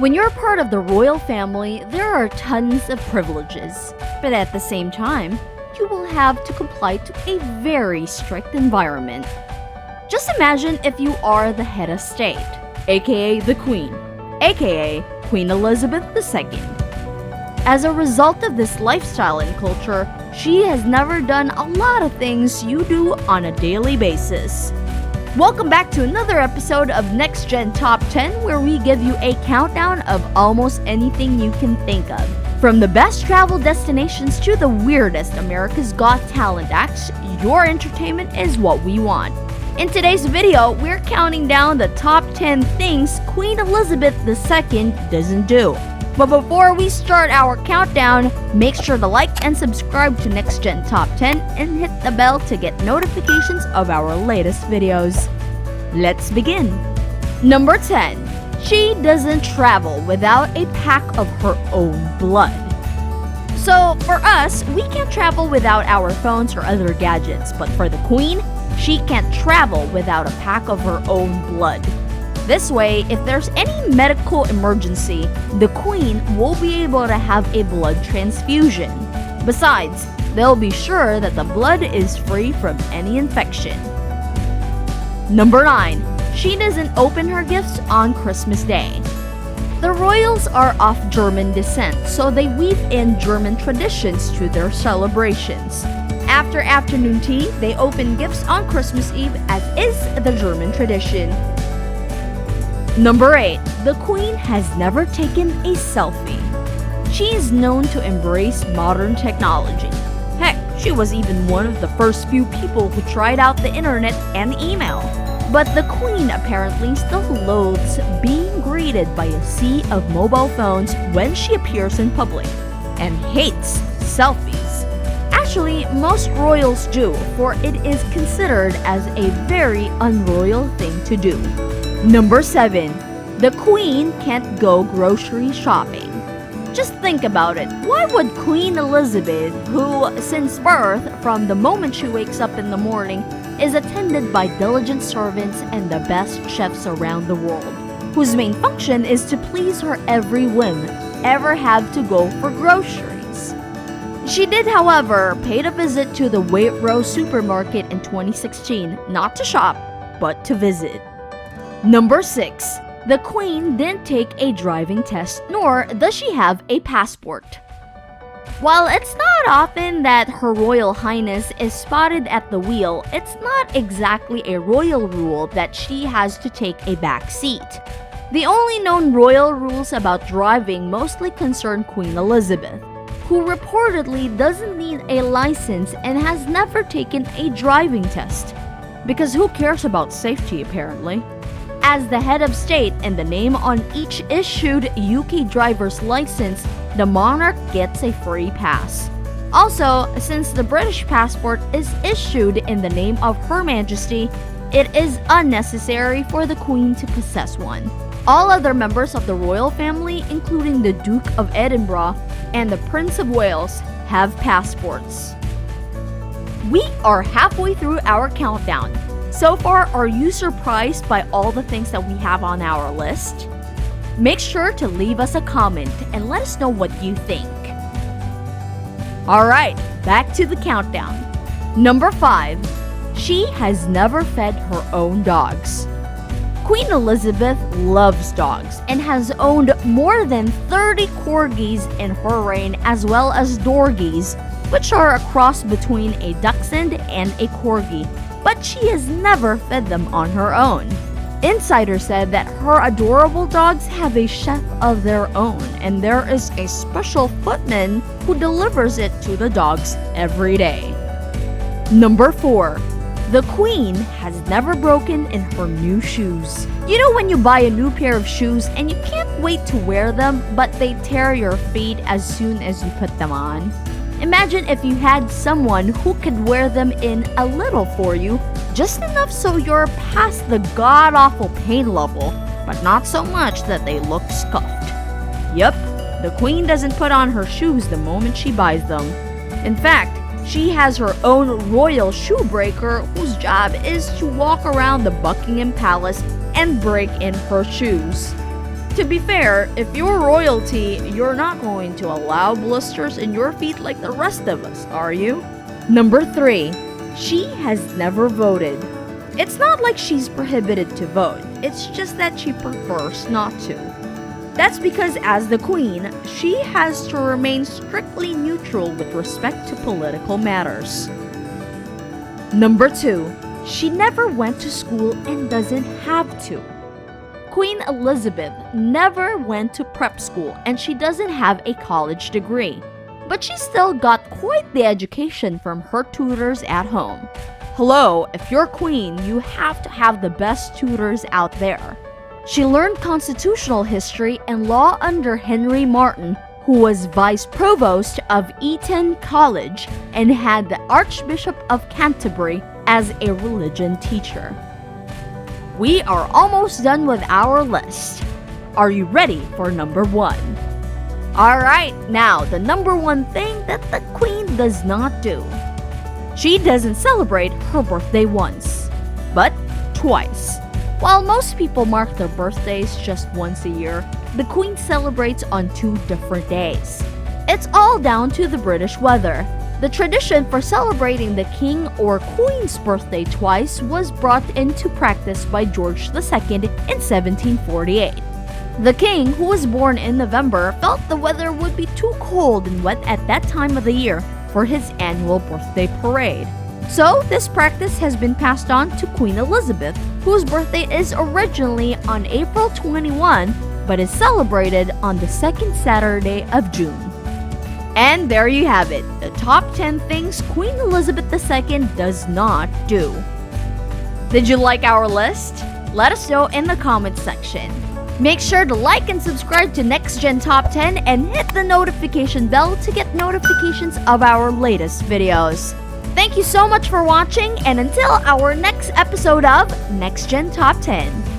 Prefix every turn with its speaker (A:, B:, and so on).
A: When you're part of the royal family, there are tons of privileges, but at the same time, you will have to comply to a very strict environment. Just imagine if you are the head of state, aka the Queen, aka Queen Elizabeth II. As a result of this lifestyle and culture, she has never done a lot of things you do on a daily basis. Welcome back to another episode of Next Gen Top 10, where we give you a countdown of almost anything you can think of. From the best travel destinations to the weirdest America's Got Talent acts, your entertainment is what we want. In today's video, we're counting down the top 10 things Queen Elizabeth II doesn't do. But before we start our countdown, make sure to like and subscribe to Next Gen Top 10 and hit the bell to get notifications of our latest videos. Let's begin. Number 10. She doesn't travel without a pack of her own blood. So for us, we can't travel without our phones or other gadgets, but for the Queen, she can't travel without a pack of her own blood. This way, if there's any medical emergency, the Queen will be able to have a blood transfusion. Besides, they'll be sure that the blood is free from any infection. Number 9. She doesn't open her gifts on Christmas Day. The royals are of German descent, so they weave in German traditions to their celebrations. After afternoon tea, they open gifts on Christmas Eve, as is the German tradition. Number 8. The Queen has never taken a selfie. She is known to embrace modern technology. Heck, she was even one of the first few people who tried out the internet and email. But the Queen apparently still loathes being greeted by a sea of mobile phones when she appears in public, and hates selfies. Actually, most royals do, for it is considered as a very unroyal thing to do. Number 7. The Queen can't go grocery shopping. Just think about it. Why would Queen Elizabeth, who since birth, from the moment she wakes up in the morning, is attended by diligent servants and the best chefs around the world, whose main function is to please her every whim, ever have to go for groceries? She did, however, pay a visit to the Waitrose supermarket in 2016, not to shop, but to visit. Number 6. The Queen didn't take a driving test, nor does she have a passport. While it's not often that Her Royal Highness is spotted at the wheel, it's not exactly a royal rule that she has to take a back seat. The only known royal rules about driving mostly concern Queen Elizabeth, who reportedly doesn't need a license and has never taken a driving test. Because who cares about safety, apparently? As the head of state and the name on each issued UK driver's license, the monarch gets a free pass. Also, since the British passport is issued in the name of Her Majesty, it is unnecessary for the Queen to possess one. All other members of the royal family, including the Duke of Edinburgh and the Prince of Wales, have passports. We are halfway through our countdown. So far, are you surprised by all the things that we have on our list? Make sure to leave us a comment and let us know what you think. Alright, back to the countdown. Number 5. She has never fed her own dogs. Queen Elizabeth loves dogs and has owned more than 30 corgis in her reign, as well as dorgies, which are a cross between a dachshund and a corgi, but she has never fed them on her own. Insiders said that her adorable dogs have a chef of their own, and there is a special footman who delivers it to the dogs every day. Number 4. The Queen has never broken in her new shoes. You know when you buy a new pair of shoes and you can't wait to wear them, but they tear your feet as soon as you put them on? Imagine if you had someone who could wear them in a little for you, just enough so you're past the god-awful pain level, but not so much that they look scuffed. Yep, the Queen doesn't put on her shoes the moment she buys them. In fact, she has her own royal shoe breaker whose job is to walk around the Buckingham Palace and break in her shoes. To be fair, if you're royalty, you're not going to allow blisters in your feet like the rest of us, are you? Number 3. She has never voted. It's not like she's prohibited to vote, it's just that she prefers not to. That's because as the queen, she has to remain strictly neutral with respect to political matters. Number 2. She never went to school and doesn't have to. Queen Elizabeth never went to prep school and she doesn't have a college degree, but she still got quite the education from her tutors at home. Hello, if you're queen, you have to have the best tutors out there. She learned constitutional history and law under Henry Martin, who was vice provost of Eton College and had the Archbishop of Canterbury as a religion teacher. We are almost done with our list. Are you ready for number 1? Alright, now the number 1 thing that the queen does not do. She doesn't celebrate her birthday once, but twice. While most people mark their birthdays just once a year, the queen celebrates on 2 different days. It's all down to the British weather. The tradition for celebrating the king or queen's birthday twice was brought into practice by George II in 1748. The king, who was born in November, felt the weather would be too cold and wet at that time of the year for his annual birthday parade. So, this practice has been passed on to Queen Elizabeth, whose birthday is originally on April 21, but is celebrated on the second Saturday of June. And there you have it, the top 10 things Queen Elizabeth II does not do. Did you like our list? Let us know in the comments section. Make sure to like and subscribe to Next Gen Top 10 and hit the notification bell to get notifications of our latest videos. Thank you so much for watching, and until our next episode of Next Gen Top 10.